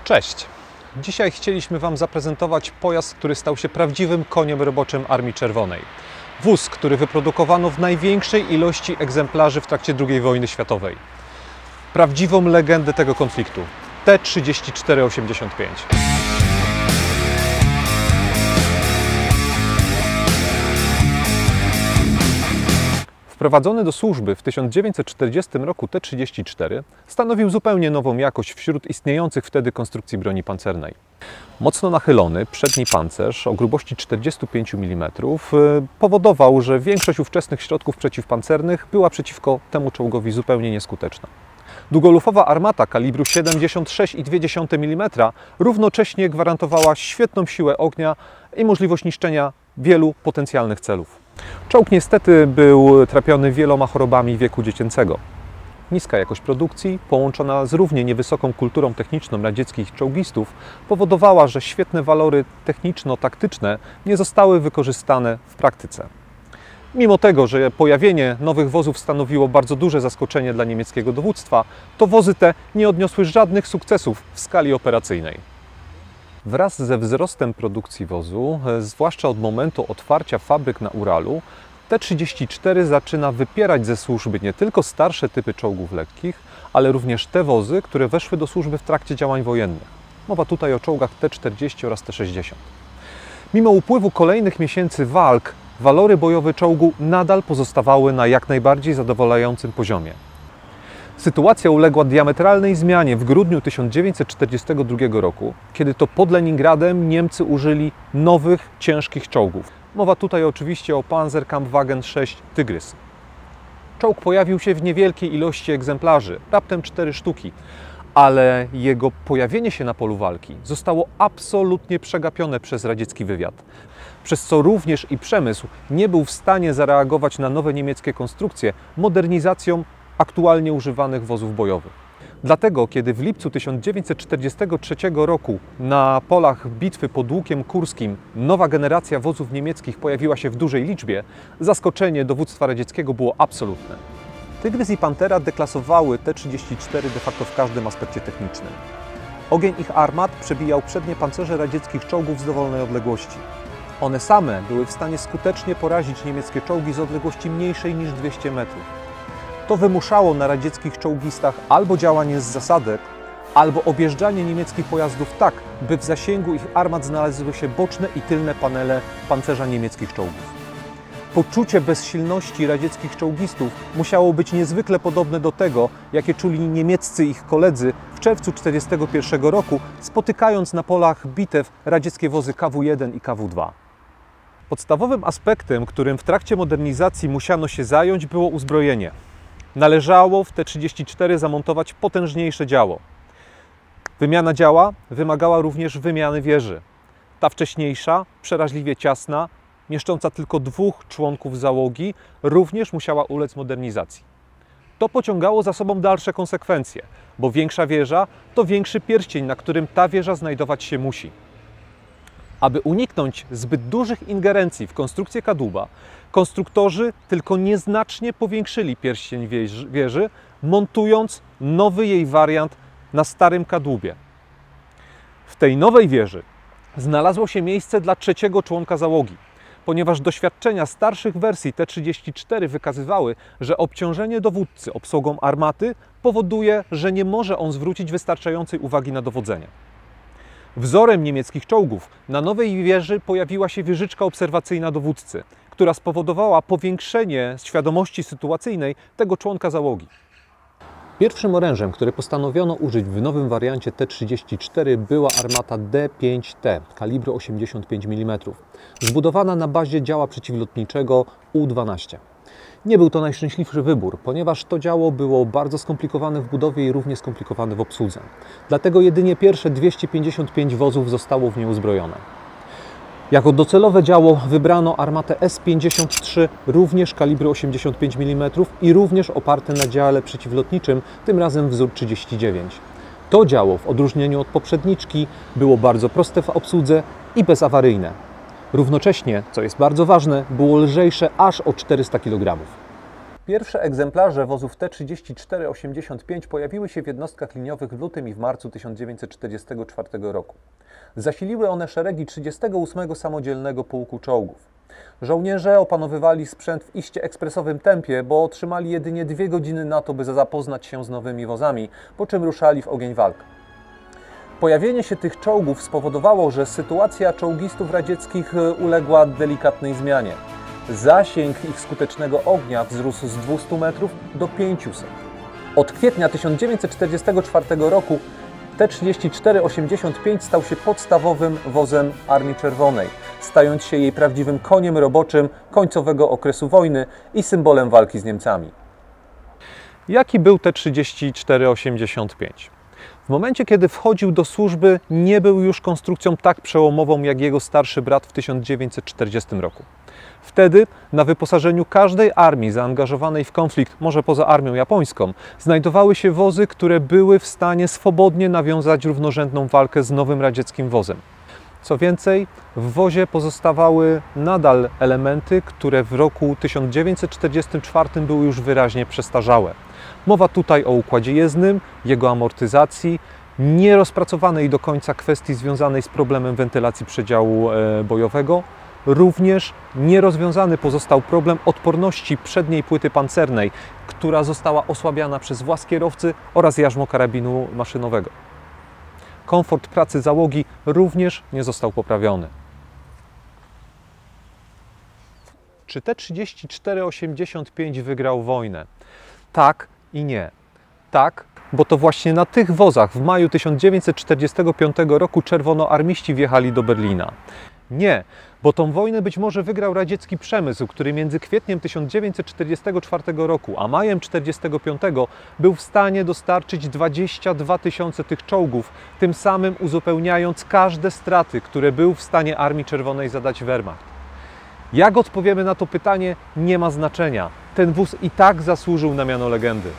Cześć! Dzisiaj chcieliśmy Wam zaprezentować pojazd, który stał się prawdziwym koniem roboczym Armii Czerwonej. Wóz, który wyprodukowano w największej ilości egzemplarzy w trakcie II wojny światowej. Prawdziwą legendę tego konfliktu. T-34-85. Wprowadzony do służby w 1940 roku T-34 stanowił zupełnie nową jakość wśród istniejących wtedy konstrukcji broni pancernej. Mocno nachylony przedni pancerz o grubości 45 mm powodował, że większość ówczesnych środków przeciwpancernych była przeciwko temu czołgowi zupełnie nieskuteczna. Długolufowa armata kalibru 76,2 mm równocześnie gwarantowała świetną siłę ognia i możliwość niszczenia wielu potencjalnych celów. Czołg niestety był trapiony wieloma chorobami wieku dziecięcego. Niska jakość produkcji, połączona z równie niewysoką kulturą techniczną radzieckich czołgistów, powodowała, że świetne walory techniczno-taktyczne nie zostały wykorzystane w praktyce. Mimo tego, że pojawienie nowych wozów stanowiło bardzo duże zaskoczenie dla niemieckiego dowództwa, to wozy te nie odniosły żadnych sukcesów w skali operacyjnej. Wraz ze wzrostem produkcji wozu, zwłaszcza od momentu otwarcia fabryk na Uralu, T-34 zaczyna wypierać ze służby nie tylko starsze typy czołgów lekkich, ale również te wozy, które weszły do służby w trakcie działań wojennych. Mowa tutaj o czołgach T-40 oraz T-60. Mimo upływu kolejnych miesięcy walk, walory bojowe czołgu nadal pozostawały na jak najbardziej zadowalającym poziomie. Sytuacja uległa diametralnej zmianie w grudniu 1942 roku, kiedy to pod Leningradem Niemcy użyli nowych, ciężkich czołgów. Mowa tutaj oczywiście o Panzerkampfwagen 6 Tygrys. Czołg pojawił się w niewielkiej ilości egzemplarzy, raptem 4 sztuki, ale jego pojawienie się na polu walki zostało absolutnie przegapione przez radziecki wywiad, przez co również i przemysł nie był w stanie zareagować na nowe niemieckie konstrukcje modernizacją aktualnie używanych wozów bojowych. Dlatego, kiedy w lipcu 1943 roku na polach bitwy pod Łukiem Kurskim nowa generacja wozów niemieckich pojawiła się w dużej liczbie, zaskoczenie dowództwa radzieckiego było absolutne. Tygrys i Pantera deklasowały T-34 de facto w każdym aspekcie technicznym. Ogień ich armat przebijał przednie pancerze radzieckich czołgów z dowolnej odległości. One same były w stanie skutecznie porazić niemieckie czołgi z odległości mniejszej niż 200 metrów. To wymuszało na radzieckich czołgistach albo działanie z zasadek, albo objeżdżanie niemieckich pojazdów tak, by w zasięgu ich armat znalazły się boczne i tylne panele pancerza niemieckich czołgów. Poczucie bezsilności radzieckich czołgistów musiało być niezwykle podobne do tego, jakie czuli niemieccy ich koledzy w czerwcu 1941 roku, spotykając na polach bitew radzieckie wozy KW-1 i KW-2. Podstawowym aspektem, którym w trakcie modernizacji musiano się zająć, było uzbrojenie. Należało w T-34 zamontować potężniejsze działo. Wymiana działa wymagała również wymiany wieży. Ta wcześniejsza, przeraźliwie ciasna, mieszcząca tylko 2 członków załogi, również musiała ulec modernizacji. To pociągało za sobą dalsze konsekwencje, bo większa wieża to większy pierścień, na którym ta wieża znajdować się musi. Aby uniknąć zbyt dużych ingerencji w konstrukcję kadłuba, konstruktorzy tylko nieznacznie powiększyli pierścień wieży, montując nowy jej wariant na starym kadłubie. W tej nowej wieży znalazło się miejsce dla 3. członka załogi, ponieważ doświadczenia starszych wersji T-34 wykazywały, że obciążenie dowódcy obsługą armaty powoduje, że nie może on zwrócić wystarczającej uwagi na dowodzenie. Wzorem niemieckich czołgów na nowej wieży pojawiła się wieżyczka obserwacyjna dowódcy, która spowodowała powiększenie świadomości sytuacyjnej tego członka załogi. Pierwszym orężem, które postanowiono użyć w nowym wariancie T-34 była armata D-5T kalibru 85 mm, zbudowana na bazie działa przeciwlotniczego U-12. Nie był to najszczęśliwszy wybór, ponieważ to działo było bardzo skomplikowane w budowie i równie skomplikowane w obsłudze. Dlatego jedynie pierwsze 255 wozów zostało w nie uzbrojone. Jako docelowe działo wybrano armatę S-53, również kalibru 85 mm i również oparte na dziale przeciwlotniczym, tym razem wzór 39. To działo, w odróżnieniu od poprzedniczki, było bardzo proste w obsłudze i bezawaryjne. Równocześnie, co jest bardzo ważne, było lżejsze aż o 400 kg. Pierwsze egzemplarze wozów T-34-85 pojawiły się w jednostkach liniowych w lutym i w marcu 1944 roku. Zasiliły one szeregi 38. Samodzielnego Pułku Czołgów. Żołnierze opanowywali sprzęt w iście ekspresowym tempie, bo otrzymali jedynie 2 godziny na to, by zapoznać się z nowymi wozami, po czym ruszali w ogień walk. Pojawienie się tych czołgów spowodowało, że sytuacja czołgistów radzieckich uległa delikatnej zmianie. Zasięg ich skutecznego ognia wzrósł z 200 metrów do 500. Od kwietnia 1944 roku T-34-85 stał się podstawowym wozem Armii Czerwonej, stając się jej prawdziwym koniem roboczym końcowego okresu wojny i symbolem walki z Niemcami. Jaki był T-34-85? W momencie, kiedy wchodził do służby, nie był już konstrukcją tak przełomową jak jego starszy brat w 1940 roku. Wtedy na wyposażeniu każdej armii zaangażowanej w konflikt, może poza armią japońską, znajdowały się wozy, które były w stanie swobodnie nawiązać równorzędną walkę z nowym radzieckim wozem. Co więcej, w wozie pozostawały nadal elementy, które w roku 1944 były już wyraźnie przestarzałe. Mowa tutaj o układzie jezdnym, jego amortyzacji, nierozpracowanej do końca kwestii związanej z problemem wentylacji przedziału bojowego. Również nierozwiązany pozostał problem odporności przedniej płyty pancernej, która została osłabiana przez włas kierowcy oraz jarzmo karabinu maszynowego. Komfort pracy załogi również nie został poprawiony. Czy T-34-85 wygrał wojnę? Tak i nie. Tak, bo to właśnie na tych wozach w maju 1945 roku czerwonoarmiści wjechali do Berlina. Nie, bo tą wojnę być może wygrał radziecki przemysł, który między kwietniem 1944 roku a majem 1945 był w stanie dostarczyć 22 000 tych czołgów, tym samym uzupełniając każde straty, które był w stanie Armii Czerwonej zadać Wehrmacht. Jak odpowiemy na to pytanie, nie ma znaczenia. Ten wóz i tak zasłużył na miano legendy.